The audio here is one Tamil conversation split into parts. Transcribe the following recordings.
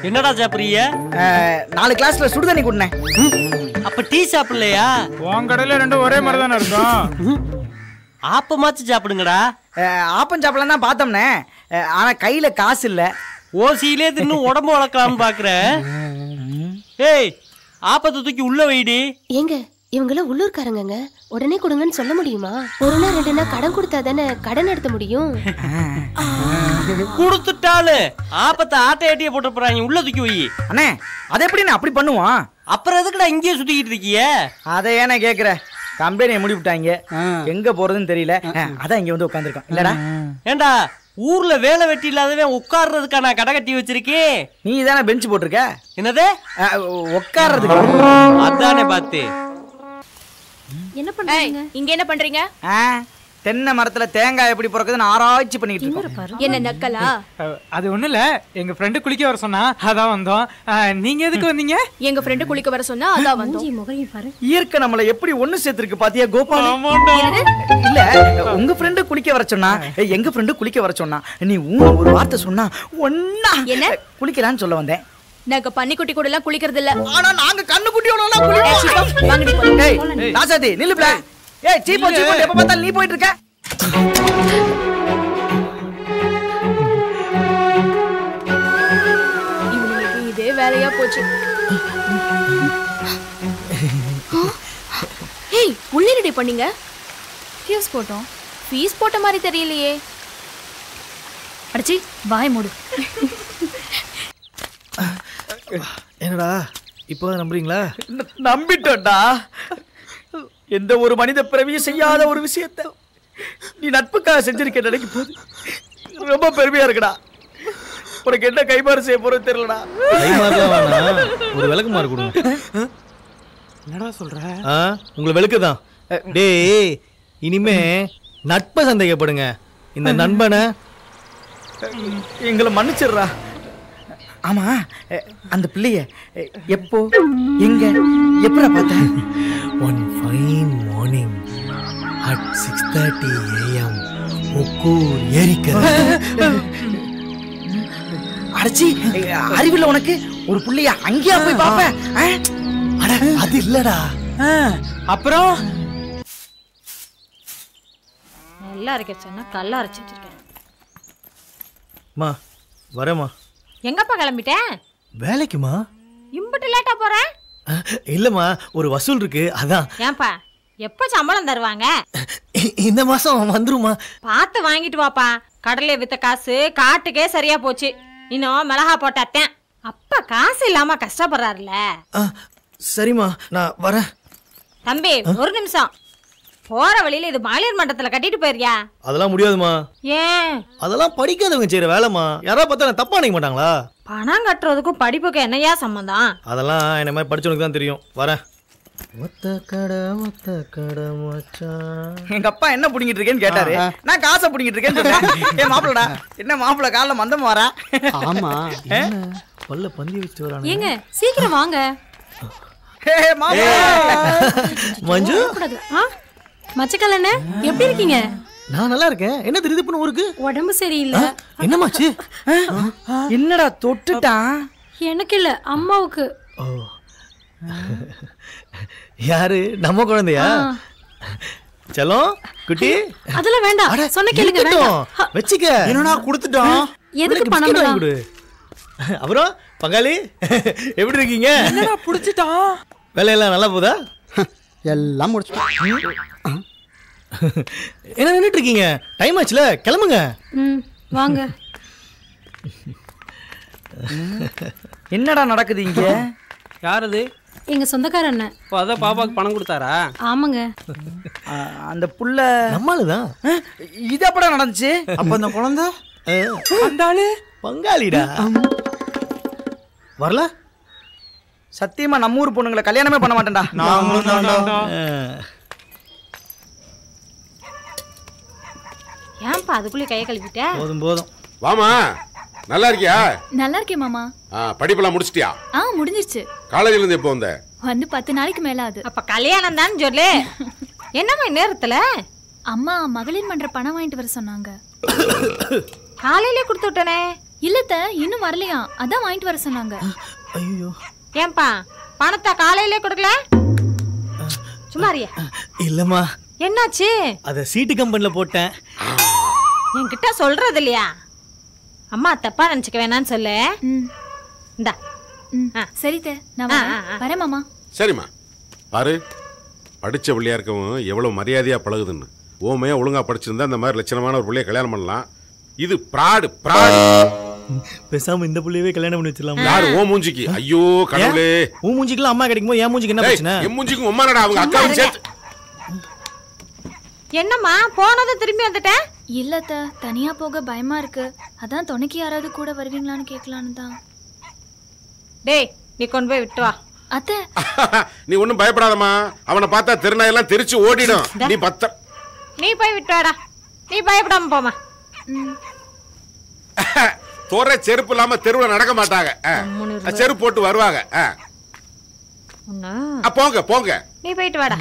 என்னடா சாப்பிடுறீங்க? 4 கிளாஸ்ல சுடுதண்ணி குடினே. அப்ப டீ சாப்பிடலையா? உன் கடையில ரெண்டும் ஒரே மாதிரி தானே இருக்கும். ஆப்பமாச்சு சாப்பிடுங்கடா. ஆப்பம் சாப்பிடலாம் தான் பார்த்தோம்னே, ஆனா கையில காசு இல்ல. ஓசியிலே தின்னு உடம்பு வளர்க்கலாம்னு பாக்குறேன். ஏய், ஆப்பத்தை தூக்கி உள்ள வைடி. ஏங்க இவங்கெல்லாம் உள்ளூர்காரங்க, உடனே கொடுங்கன்னு சொல்ல முடியுமா? 1 நாள் 2 நாள் கடன் கொடுத்தா தானே கடன் எடுத்த முடியும். கொடுத்துட்டாலு ஆப்பத்தை ஆட்டை ஆட்டிய போட்டு போறாங்க. உள்ள தூக்கி வை. அண்ணே அது எப்படி அப்படி பண்ணுவான்? அப்புறம் எதுக்குடா இங்கேயே சுத்திக்கிட்டு இருக்கிய? அதை ஏன்னா கேக்குற? கம்பெனியை முடிவிட்டாங்க, எங்க போறதுன்னு தெரியல. அதான் இங்க வந்து உட்காந்துருக்கோம். இல்லடா ஏண்டா ஊர்ல வேலை வெட்டி இல்லாதவன் உட்கார்றதுக்கா நான் கடை கட்டி வச்சிருக்கேன். நீ தானே பெஞ்ச் போட்டிருக்க. என்னது? உட்கார்றதுக்கு. அதானே பாத்து. என்ன பண்றீங்க இங்க? என்ன பண்றீங்க? தென்னை மரத்துல தேங்காய் எப்படி பிறக்குதுன்னு ஆராய்ச்சி பண்ணிட்டு இருக்கோம். என்ன நக்கலா? அது ஒண்ணு இல்ல, எங்க ஃப்ரெண்டு குளிக்க வர சொன்னா அதான் வந்தோம். நீங்க எதுக்கு வந்தீங்க? எங்க ஃப்ரெண்டு குளிக்க வர சொன்னா அதான் வந்தோம். இயற்கை நம்மள எப்படி ஒண்ணு சேர்த்திருக்கு பாத்தியா கோபால்? இல்ல உங்க ஃப்ரெண்டு குளிக்க வர சொன்னா, எங்க ஃப்ரெண்டு குளிக்க வர சொன்னா, நீ ஒரு வார்த்தை சொன்னா ஒண்ணா என்ன குளிக்கலான்னு சொல்ல வந்தேன். நாங்க பன்னிக்குட்டி கூட எல்லாம் குளிக்கிறது இல்ல. ஆனா நாங்க கண்ணுக்குட்டியோட குளிப்போம். ஏய் ராசாதி நில்லுப்ல. ஏய் சீப்போ எப்ப பார்த்தாலும் நீ போயிட்டு இருக்க. இவனுக்கு இதே வேலையா போச்சு. ஏய் உள்ளேடி பண்ணீங்க? ஃபியூஸ் போட்டோம். ஃபீஸ் போட்ட மாதிரி தெரியலையே. அடச்சி வாய் மூடு. என்னடா இப்போ நம்புறீங்களா? நம்பிட்டோம்டா. எந்த ஒரு மனித பிறவியும் செய்யாத ஒரு விஷயத்தை நீ நட்புக்காக செஞ்சிருக்க நினைக்கும் போது ரொம்ப பெருமையா இருக்குடா. உனக்கு என்ன கைமாறு செய்ய போறது தெரியலடா. ஒரு விளக்குமாறு கொடுங்க. என்னடா சொல்ற? உங்களை விளக்குதான். டேய் இனிமே நட்பை சந்தேகப்படுங்க. இந்த நண்பனை எங்களை மன்னிச்சிடுறா. ஆமா அந்த பிள்ளைய எப்போ எங்க எப்படா பார்த்த? One fine morning at 6:30 AM Okkur ஏரிக்கரை. அடச்சி அறிவில்லை உனக்கு? ஒரு பிள்ளைய அங்கேயா போய் பாப்பேன்? அட அது இல்லடா. அப்புறம் நல்லா இருக்கேன்னா கல்லா அரைச்சிட்டு இருக்கேன். மா வரேம்மா. எங்கப்பா கிளம்பிட்டேன்? வேலைக்குமா? இம்புட்டு லேட்டா போறேன்? இல்லம்மா ஒரு வசூல் இருக்கு அதான். ஏன்பா எப்ப சம்பளம் தருவாங்க? இந்த மாசம் வந்துருமா? பார்த்து வாங்கிட்டு வாப்பா. கடலை வித்த காசு காட்டுக்கே சரியா போச்சு. இன்னும் மிளகா போட்டாத்தேன். அப்பா காசு இல்லாம கஷ்டப்படுறாருல. சரிம்மா நான் வரேன். தம்பி ஒரு நிமிஷம். போற வழியில இது மகளிர் மண்டபத்துல கட்டிட்டு போயிருக்கியா? அதெல்லாம் முடியாதுமா. ஏன்? அதெல்லாம் படிக்காதவங்க செய்யற வேலைமா. யாராவது பார்த்தா தப்பா நினைக்க மாட்டாங்களா? பணம் கட்டுறதுக்கும் படிப்புக்கு என்னையா சம்பந்தம்? அதெல்லாம் என்ன மாதிரி படிச்சவனுக்கு தான் தெரியும். வரேன். ஒத்த கடை மச்சான். எங்க அப்பா என்ன புடிங்கிட்டு இருக்கேன்னு கேட்டாரு. நான் காசை புடிங்கிட்டு இருக்கேன்னு சொன்னேன். ஏ மாப்பிளடா, என்ன மாப்பிள காலைல மந்தமா வரா? ஆமா பல்ல பந்தி வச்சு வரானே. ஏங்க சீக்கிரம் வாங்க. மஞ்சு மச்சக்கல்லண்ணே எப்படி இருக்கீங்க? நான் நல்லா இருக்கேன். என்ன தெரியுது ஊருக்கு? உடம்பு சரியில்லை. என்னமாச்சு? என்னடா தொட்டுட்டான்? எனக்கு இல்ல அம்மாவுக்கு. யாரு? நம்ம குழந்தையா? செல்லம் குட்டி அதெல்லாம் வேண்டாம். சொன்ன கேளுங்க. வேண்டாம் வெச்சிக்க. என்னடா கொடுத்துட்டோம்? எதுக்கு பணம் கொடு. அப்புறம் பங்காளி எப்படி இருக்கீங்க? என்னடா புடிச்சிட்டான்? வேலையெல்லாம் நல்லா போதா? எல்லாம் முடிச்சிட்டோம். என்ன நின்னுட்டு இருக்கீங்க? டைம் ஆச்சுல, கிளம்புங்க. வாங்க. என்னடா நடக்குது இங்க? யார் அது? எங்க சொந்தக்கார அண்ணன். அதான் பாப்பாக்கு பணம் கொடுத்தாரா? ஆமாங்க. அந்த புள்ள நம்மளுதான். இது அப்படா நடந்துச்சு? அப்ப அந்த குழந்தை அந்த ஆளு பங்காளிடா. வரல? சத்தியமா நம்ம ஊர் பொண்ணுங்களை கல்யாணமே பண்ண மாட்டேன்டா. ஏன்பா அதுக்குள்ளே கையை கழுவிட்ட? போதும் போதும். வாமா, நல்லா இருக்கியா? நல்லா இருக்கேன் மாமா. படிப்பெல்லாம் முடிச்சிட்டியா? முடிஞ்சிருச்சு. காலேஜ்ல இருந்து எப்போ வந்த? வந்து 10 நாளைக்கு மேல ஆகுது. அப்ப கல்யாணம் தான் சொல்லு. என்னம்மா நேரத்துல? அம்மா மகளிர் மன்ற பணம் வாங்கிட்டு வர சொன்னாங்க. காலையிலே கொடுத்து விட்டனே. இல்லத்த இன்னும் வரலையா, அதான் வாங்கிட்டு வர சொன்னாங்க. ஐயோ ஏன்பா பணத்தை காலையிலே கொடுக்கல? சும்மாரியா? இல்லம்மா, என்னாச்சு? அத சீட்டு கம்பெனில போட்டேன். என்கிட்ட சொல்றது இல்லையா? அம்மா தப்பா நினைச்சுக்க வேணான்னு சொல்லு. இந்தா. சரித்த, நான் வரேன் மாமா. சரிம்மா. பாரு, படிச்ச பிள்ளையா இருக்கவும் எவ்வளவு மரியாதையா பழகுதுன்னு. ஓமையா ஒழுங்கா படிச்சிருந்தா இந்த மாதிரி லட்சணமான ஒரு பிள்ளைய கல்யாணம் பண்ணலாம். இது பிராடு. பேசாம இந்த புள்ளையவே கல்யாணம் பண்ணி வச்சிடலாம். யாரு? ஓ மூஞ்சிக்கு? ஐயோ கடவுளே. உன் மூஞ்சிக்குலாம் அம்மா கிடைக்குமோ என் மூஞ்சிக்கு என்ன பிரச்சனை? என் மூஞ்சிக்கு உம்மானடா, அவங்க அக்காவும் சேர்த்து. என்னம்மா போனதும் திரும்பி வந்துட்டேன்? இல்லத்த, தனியா போக பயமா இருக்கு, அதான் துணைக்கு யாராவது கூட வருவீங்களான்னு கேட்கலான்னு தான். டேய், நீ கொண்டு போய் விட்டு வா. அத்தை, நீ ஒண்ணும் பயப்படாதம்மா. அவனை பார்த்தா திருநாயெல்லாம் தெரிச்சு ஓடிடும். நீ நீ போய் விட்டு வாடா. நீ பயப்படாம போமா. தோற செருப்பு இல்லாம தெருவுல நடக்க மாட்டாங்க. செருப்பு போட்டு வருவாங்க. போங்க போங்க. நீ போயிட்டு வாடா.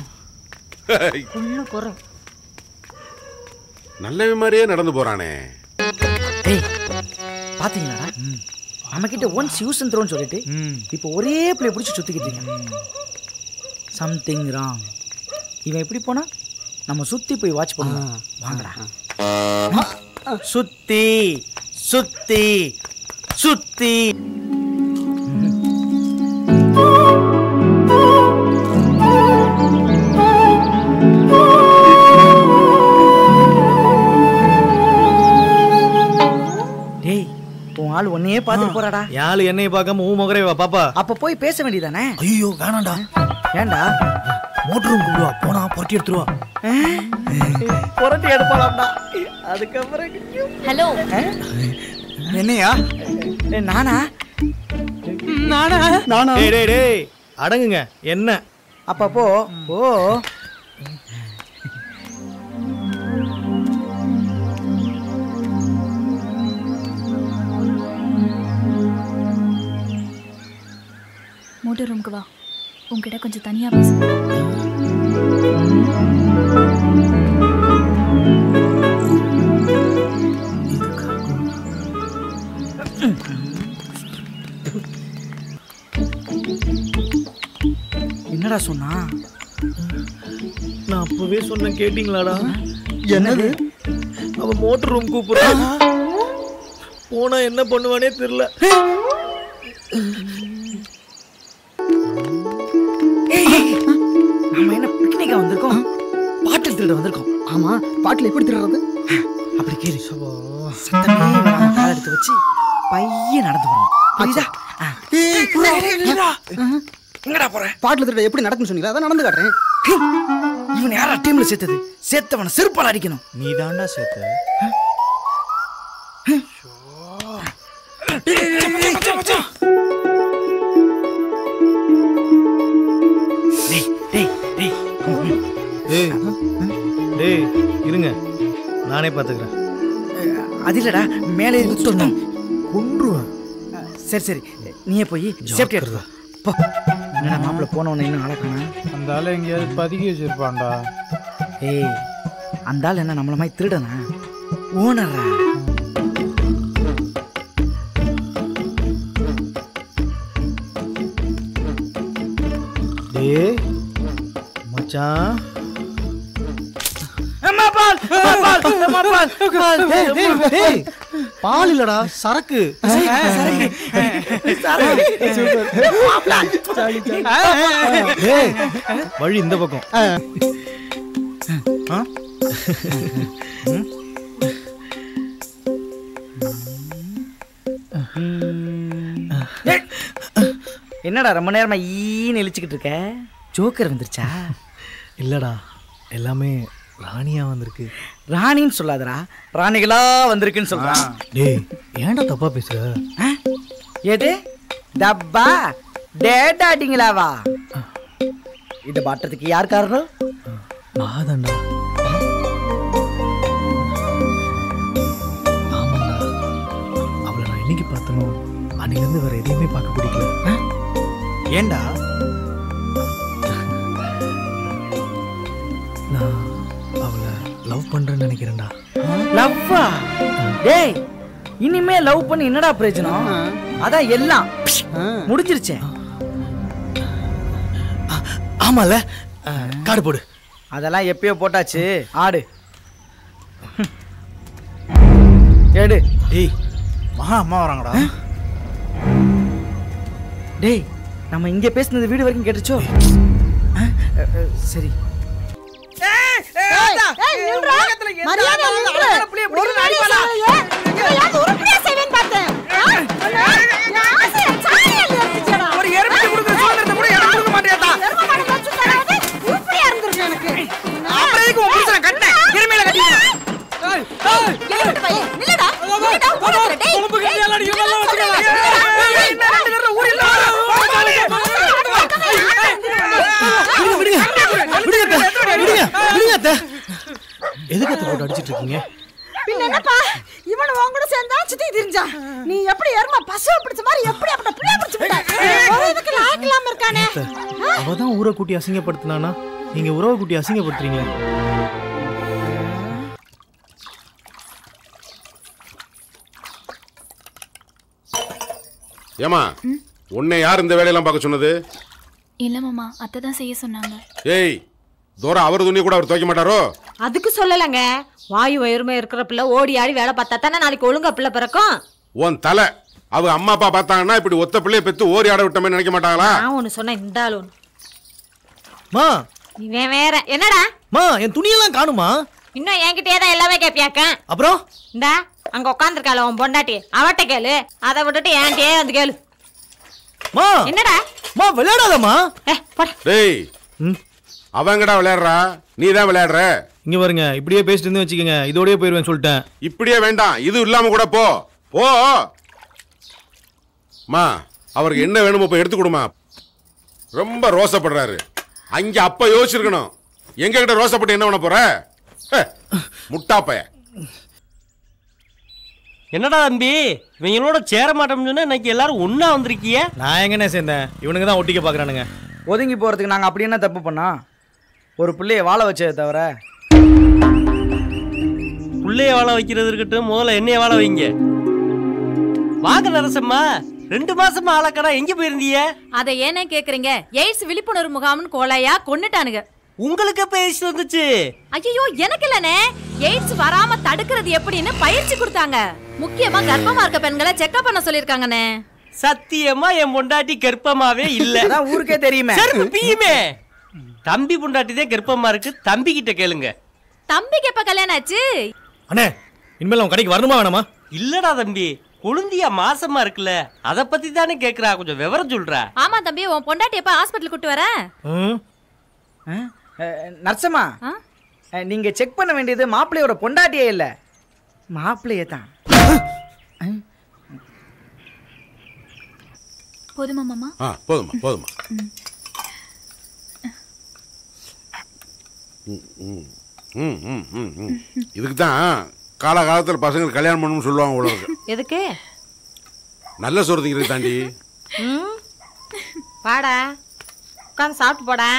நல்ல மாதிரியே நடந்து போறானே. பாத்தீங்களா, நம்ம கிட்ட ஒன்ஸ் யூஸ் அண்ட் த்ரோன்னு சொல்லிட்டு இப்போ ஒரே பிள்ளை பிடிச்சி சுத்திக்கிட்டு இருக்கீங்க. Something wrong. இவன் எப்படி போனா நம்ம சுத்தி போய் வாட்ச் பண்ணலாம். வாங்கடா. சுத்தி சுத்தி சுத்தி. டேய், உன் ஆள் உன்னையே பார்த்துட்டு போறாடா. யாழ் என்னைய பார்க்காம உன் முகரே வா பாப்பா. அப்ப போய் பேச வேண்டியதானே? ஐயோ வேணாண்டா. ஏண்டா? மோட்டர் ரூம் கூடுவா, போனா புரட்டி எடுத்துருவா. புரட்டி எடுப்பாளாம்டா. அதுக்கப்புறம் ஹலோ. என்னையா? நானா? நானா? டேய் டேய் அடங்குங்க. என்ன? அப்ப போ போ. மோட்டர் ரூமுக்கு வா, உன்கிட்ட கொஞ்சம் தனியா பேச. என்னடா சொன்னா? நான் அப்பவே சொன்னேன், கேட்டீங்களாடா? என்னது? அவன் மோட்டர் ரூம் கூப்பிடுறான். போனா என்ன பண்ணுவானே தெரியல. நாம என்ன பிக்னிக்கா வந்திருக்கோம்? பாட்டில் திருட வந்திருக்கோம். ஆமா, பாட்டில் எப்படி திருடுறது? அப்படி கேளு. சத்தமே வராம கால் எடுத்து வச்சு பையன் நடந்து வரணும். புரியுதா? எங்கடா போற? பாட்டில் திருட எப்படி நடக்குன்னு சொன்னீங்களா? அதான் நடந்து காட்டுறேன். இவன் யாரா டீம்ல சேர்த்தது? சேர்த்தவனை செருப்பால் அடிக்கணும். நீ தாண்டா சேர்த்த. டேய் இருங்க, நானே பாத்துக்கிறேன். அது இல்லடா, மேலே சொன்னோம் கொன்றுவேன். சரி சரி, நீயே போய் சேஃப்டி எடுத்து வா. போ. என்னடா மாப்பிள்ள போனவன இன்னும் அழகானா? அந்த ஆள் எங்கேயாவது பதுக்கி வச்சிருப்பான்டா. ஏய், அந்த ஆள் என்ன நம்மள மாதிரி திருடனா? ஓனரா? டேய் மச்சான், பால் இல்லடா, சரக்கு. வழி இந்த பக்கம். என்னடா ரொம்ப நேரமா ஈன்னு இழிச்சுக்கிட்டு இருக்க? ஜோக்கர் வந்துருச்சா? இல்லடா, எல்லாமே ராணியா வந்திருக்கு. ராணின்னு சொல்லாதடா, ராணிகளா வந்திருக்குன்னு சொல்றா. டேய் ஏன்டா தப்பா பேசுற? எது டப்பா டேட்டாடிங்களாவா? இத பாட்டுறதுக்கு யார் காரணம்? நாதாண்டா. ஆமாண்டா, அவளை நான் இன்னைக்கு பார்த்தனோ அன்னையிலேருந்து வேற எதையுமே பார்க்க பிடிக்கல. ஏண்டா? நான் அவளை லவ் பண்றேன்னு நினைக்கிறேன்டா. லவ்வா? டேய், இனிமே லவ் பண்ணி என்னடா பிரயோஜனம்? அதான் எல்லாம் முடிஞ்சிருச்சே. ஆமால கார்டு போடு. அதெல்லாம் எப்பயோ போட்டாச்சு. ஆடு ஏடு. டேய் மகா அம்மா வராங்கடா. டேய் நம்ம இங்க பேசுனது வீடு வரைக்கும் கேட்டுச்சோ? சரி. எதுக்கு போட்டு அடிச்சிட்டு இருக்கீங்க? பின்ன என்னப்பா இவன உன் கூட சேர்ந்தா சுத்தி திரிஞ்சா. நீ எப்படி எருமை பசுவை பிடிச்ச மாதிரி எப்படி அப்படி பிள்ளை பிடிச்சு விட்ட? ஒரு இதுக்கு லாய்க்கலாம இருக்கானே. அவதான் ஊரை கூட்டி அசிங்கப்படுத்தினானா நீங்க உறவை கூட்டி அசிங்கப்படுத்துறீங்க. ஏமா உன்னை யார் இந்த வேலையெல்லாம் பார்க்க சொன்னது? இல்ல மாமா, அத்தை தான் செய்ய சொன்னாங்க. ஏய் தோரா அவர் துணி கூட அவர் துவைக்க மாட்டாரோ? அதுக்கு சொல்லலங்க. வாயு வயிறுமே இருக்கிற பிள்ளை ஓடி ஆடி வேலை பார்த்தா தானே நாளைக்கு ஒழுங்கா பிள்ளை பிறக்கும். உன் தலை அவ அம்மா அப்பா பார்த்தாங்கன்னா இப்படி ஒத்த பிள்ளைய பெத்து ஓடி ஆட விட்டமே நினைக்க மாட்டாங்களா? நான் ஒண்ணு சொன்ன இந்த ஆளு ஒண்ணு. மா இவன் வேற என்னடா? மா என் துணியெல்லாம் காணுமா? இன்னும் என்கிட்டயே தான் எல்லாமே கேப்பியாக்க. அப்புறம் இந்தா அங்க உட்காந்துருக்காள உன் பொண்டாட்டி, அவட்ட கேளு. அதை விட்டுட்டு என்கிட்டயே வந்து கேளு. மா என்னடா? மா விளையாடாதம்மா. டேய் அவங்கடா விளையாடுறா, நீ தான் விளையாடுற. இங்க பாருங்க, இப்படியே பேசிட்டு இருந்து வச்சுக்கோங்க, இதோடய போயிருவேன் சொல்லிட்டேன். இப்படியே வேண்டாம், இது இல்லாம கூட போ போ. மா அவருக்கு என்ன வேணுமோ இப்ப எடுத்து கொடுமா. ரொம்ப ரோசப்படுறாரு. அங்க அப்ப யோசிச்சிருக்கணும். எங்க கிட்ட ரோசப்பட்டு என்ன பண்ண போற? முட்டாப்பைய. என்னடா தம்பி இவங்களோட சேர மாட்டோம்னு சொன்னா இன்னைக்கு எல்லாரும் ஒண்ணா வந்திருக்கீங்க. நான் எங்கண்ணே சேர்ந்தேன், இவனுங்க தான் ஒட்டிக்க பாக்குறானுங்க. ஒதுங்கி போறதுக்கு நாங்க அப்படி என்ன தப்பு பண்ணா? ஒரு பிள்ளைய வாழ வச்சதை தவிர. பிள்ளைய வாழ வைக்கிறது இருக்கட்டும், முதல்ல என்னைய வாழ வைங்க. வாங்க நரசம்மா, 2 மாசமா ஆளக்கடா எங்க போயிருந்தீங்க? அதை ஏன்னு கேக்குறீங்க? எய்ட்ஸ் விழிப்புணர்வு முகாம்னு கோலையா கொன்னுட்டானுங்க. உங்களுக்கு எப்ப எய்ட்ஸ் வந்துச்சு? ஐயோ எனக்கு இல்லனே, எய்ட்ஸ் வராம தடுக்கிறது எப்படின்னு பயிற்சி கொடுத்தாங்க. முக்கியமா கர்ப்பமா இருக்க பெண்களை செக்அப் பண்ண சொல்லிருக்காங்கண்ணே. சத்தியமா என் பொண்டாட்டி கர்ப்பமாவே இல்ல. அதான் ஊருக்கே தெரியுமே. செருப்பு பீயுமே. தம்பி பொண்டாட்டி தான் கர்ப்பமா இருக்கு, தம்பி கிட்ட கேளுங்க. தம்பிக்கு எப்ப கல்யாணம் ஆச்சு? அண்ணே இனிமேல் அவன் கடைக்கு வரணுமா வேணாமா? இல்லடா தம்பி, குழந்தையா மாசமா இருக்குல்ல, அத பத்தி தானே கேக்குறா, கொஞ்சம் விவரம் சொல்றா. ஆமா தம்பி, உன் பொண்டாட்டி எப்ப ஹாஸ்பிடல் கூட்டி வர? நர்சம்மா, நீங்க செக் பண்ண வேண்டியது மாப்பிள்ளையோட பொண்டாட்டியே இல்ல, மாப்பிள்ளையே தான். போதுமா மாமா? போதுமா போதுமா. இதுக்கு தான் காலகாலத்தில் பசங்க கல்யாணம் பண்ணணும்னு சொல்லுவாங்க உலகம். எதுக்கு? நல்ல சொல்றதுக்கு தாண்டி. வாடா உட்காந்து சாப்பிட்டு போடா.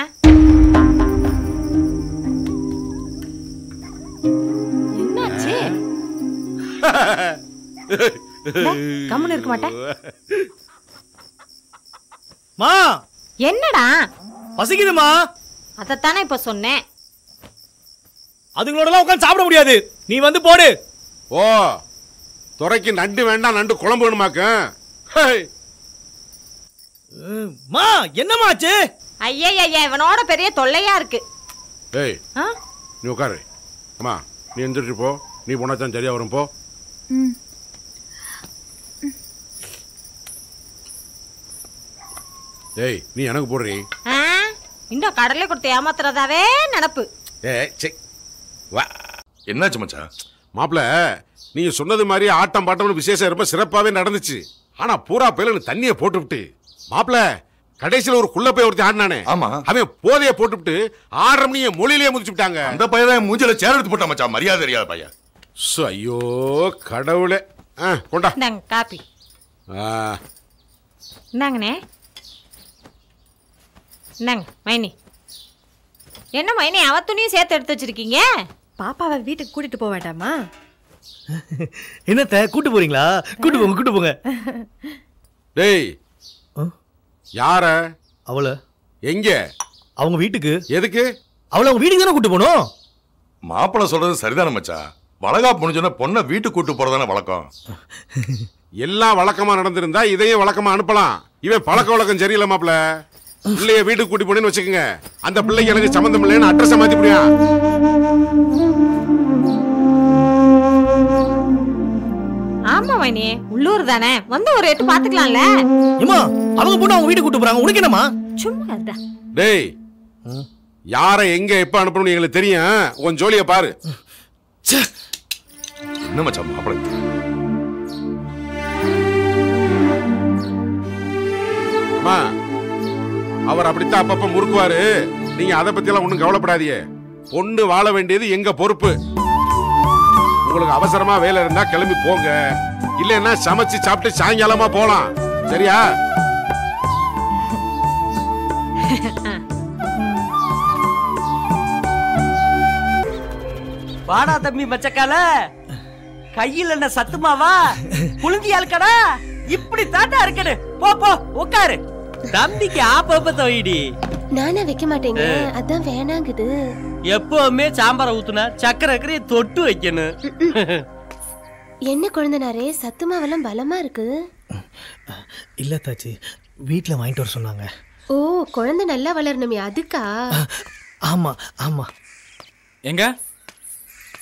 என்னாச்சு? கம்முன்னு இருக்க மாட்டேன். மா என்னடா? பசிக்குதுமா. அதத்தானே இப்ப சொன்னேன். அதுங்களோட உட்காந்து சாப்பிட முடியாது, நீ வந்து போடு. ஓ துறைக்கு நண்டு வேண்டாம், நண்டு குழம்பு வேணுமாக்க. மா என்னமாச்சு? ஐயா இவனோட பெரிய தொல்லையா இருக்கு. ஏய் நீ உட்காரு. அம்மா நீ எந்திரிச்சு போ, நீ போனாச்சான் சரியா வரும். போ. ஏய் நீ எனக்கு போடுறீ. இன்னும் கடலை கொடுத்து ஏமாத்துறதாவே நினப்பு. என்னாச்சு மச்சான்? மாப்பிள்ள நீங்க சொன்னது மாதிரி ஆட்டம் பாட்டம் விசேஷம் ரொம்ப சிறப்பாவே நடந்துச்சு. ஆனா பூரா பேல தண்ணியை போட்டுவிட்டு மாப்பிள்ள கடைசியில் ஒரு குள்ள போய் ஒருத்தர் ஆடினானே, அவன் போதைய போட்டுவிட்டு 6:30 மணியை மொழியிலேயே முடிச்சு விட்டாங்க. அந்த பையன் மூஞ்சில சேர் எடுத்து போட்டான் மச்சான், மரியாதை தெரியாத பையன். ஐயோ கடவுளே. கொண்டா காப்பி. இந்தாங்கண்ணே. இந்தாங்க மைனி. என்ன மைனி, அவ துணியும் சேர்த்து எடுத்து வச்சிருக்கீங்க? பாப்பாவை வீட்டுக்கு கூட்டிட்டு போக வேண்டாமா? என்னத்த கூட்டு போறீங்களா? கூட்டு போங்க. டேய் யார? அவள எங்க? அவங்க வீட்டுக்கு. எதுக்கு? அவள அவங்க வீட்டுக்கு தானே கூட்டு போகணும். மாப்பிள்ள சொல்றது சரிதானே மச்சான். வளகாப்பு முடிஞ்சோன்னா பொண்ணை வீட்டுக்கு கூட்டு போறதானே வழக்கம். எல்லாம் வழக்கமா நடந்திருந்தா இதையும் வழக்கமா அனுப்பலாம். இவன் பழக்க வழக்கம் சரியில்லை மாப்பிள்ள. பிள்ளைய வீட்டுக்கு கூட்டி போனேன்னு வச்சுக்கோங்க, அந்த பிள்ளைக்கு எனக்கு சம்பந்தம் இல்லைன்னு அட்ரஸ் மாத்தி முடியா? ஆமா மைனி, உள்ளூர் தானே, வந்து ஒரு எட்டு பாத்துக்கலாம்ல. ஏமா அவங்க பொண்ணு அவங்க வீட்டுக்கு கூட்டு போறாங்க, உனக்கு என்னமா? சும்மா இருடா. டேய் யார எங்க எப்ப அனுப்பணும் எங்களுக்கு தெரியும், உன் ஜோலிய பாரு. என்ன மச்சான் மாப்பிள்ள? அம்மா அவர் அப்படித்தான் அப்பப்ப முறுக்குவாரு, நீங்க அதை பத்தி எல்லாம் ஒண்ணும் கவலைப்படாதீங்க. பொண்ணு வாழ வேண்டியது எங்க பொறுப்பு. உங்களுக்கு அவசரமா வேலை இருந்தா கிளம்பி போங்க, இல்லன்னா சமைச்சு சாப்பிட்டு சாயங்காலமா போலாம். சரியா? வாடா தம்பி மச்சக்கால, கையில் என்ன சத்துமாவா புழுந்தியாளுக்கடா, இப்படி தாட்டா இருக்கடு. போ போ உட்காரு. தம்பிக்கு ஆப்ப வைடி. நானே வைக்க மாட்டேங்க, அதான் வேணாங்குது. எப்பவுமே சாம்பார ஊத்துனா சக்கரை தொட்டு வைக்கணும். என்ன குழந்தைனாரே, சத்துமாவெல்லாம் பலமா இருக்கு. இல்ல தாச்சி, வீட்டுல வாங்கிட்டு வர சொன்னாங்க. ஓ, குழந்தை நல்லா வளரணுமே அதுக்கா? ஆமா ஆமா. எங்க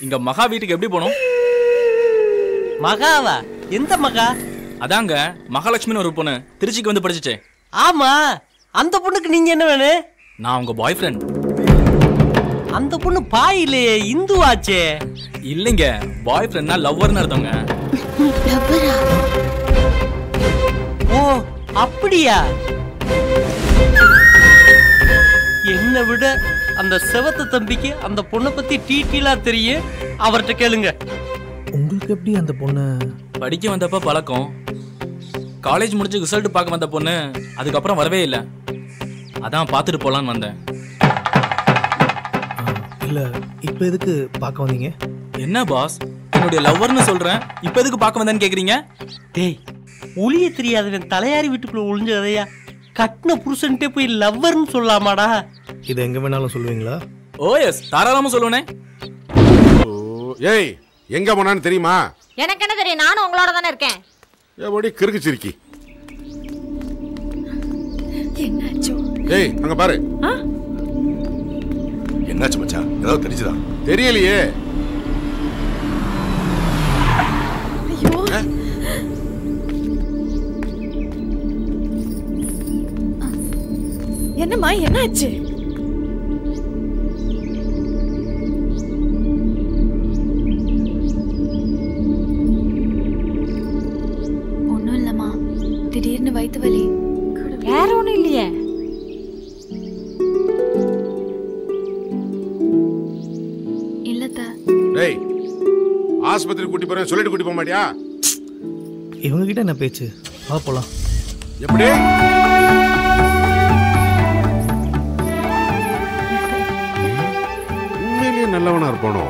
இங்க மகா வீட்டுக்கு எப்படி போனோம்? மகாவா? எந்த மகா? அதாங்க மகாலட்சுமின்னு ஒரு பொண்ணு திருச்சிக்கு வந்து படிச்சுச்சே. ஆமா, அந்த பொண்ணுக்கு நீங்க என்ன வேணும்? நான் உங்க பாய் ஃப்ரெண்ட். அந்த பொண்ணு பாய் இல்லையே, இந்துவாச்சே. இல்லைங்க, பாய் ஃப்ரெண்ட்னா லவ்வர்னு அர்த்தங்க. ஓ அப்படியா? என்னை விட அந்த செவத்த தம்பிக்கு அந்த பொண்ணை பத்தி டீட்டெயிலா தெரியும், அவர்கிட்ட கேளுங்க. உங்களுக்கு எப்படி அந்த பொண்ணு? படிக்க வந்தப்ப பழக்கம், காலேஜ் முடிச்சு ரிசல்ட் பார்க்க வந்த பொண்ணு அதுக்கப்புறம் வரவே இல்லை. அதான் பார்த்துட்டு போலான்னு வந்தேன். இல்ல இப்ப எதுக்கு பார்க்க வந்தீங்க? என்ன பாஸ், என்னுடைய லவ்வர்னு சொல்றேன், இப்ப எதுக்கு பார்க்க வந்தேன்னு கேக்குறீங்க? டேய், ஒளிய தெரியாதவன் தலையாரி வீட்டுக்குள்ள ஒளிஞ்ச கதையா, கட்டின புருஷன்ட்டே போய் லவ்வர்னு சொல்லலாமாடா? இது எங்க வேணாலும் சொல்லுவீங்களா? ஓ எஸ், தாராளமா சொல்லுவேனே. ஏய் எங்க போனான்னு தெரியுமா? எனக்கு என்ன தெரியும், நானும் உங்களோட தானே இருக்கேன். எப்படி கிறுக்கு சிரிக்கி. என்னாச்சு? ஏய் அங்க பாரு. என்னாச்சு மச்சான்? ஏதாவது தெரிஞ்சுதா? தெரியலையே. ஐயோ, என்னம்மா என்னாச்சு? ஒன்னும் இல்லம்மா, திடீர்னு வயிற்று வலி. வேற ஒண்ணும் இல்லையே. இல்லத்தா. டேய் ஆஸ்பத்திரி கூட்டி போறேன் சொல்லிட்டு கூட்டி போக மாட்டியா? இவங்க கிட்ட என்ன பேச்சு? வா போலாம். எப்படி? உண்மையிலேயே நல்லவனா இருப்பானோ?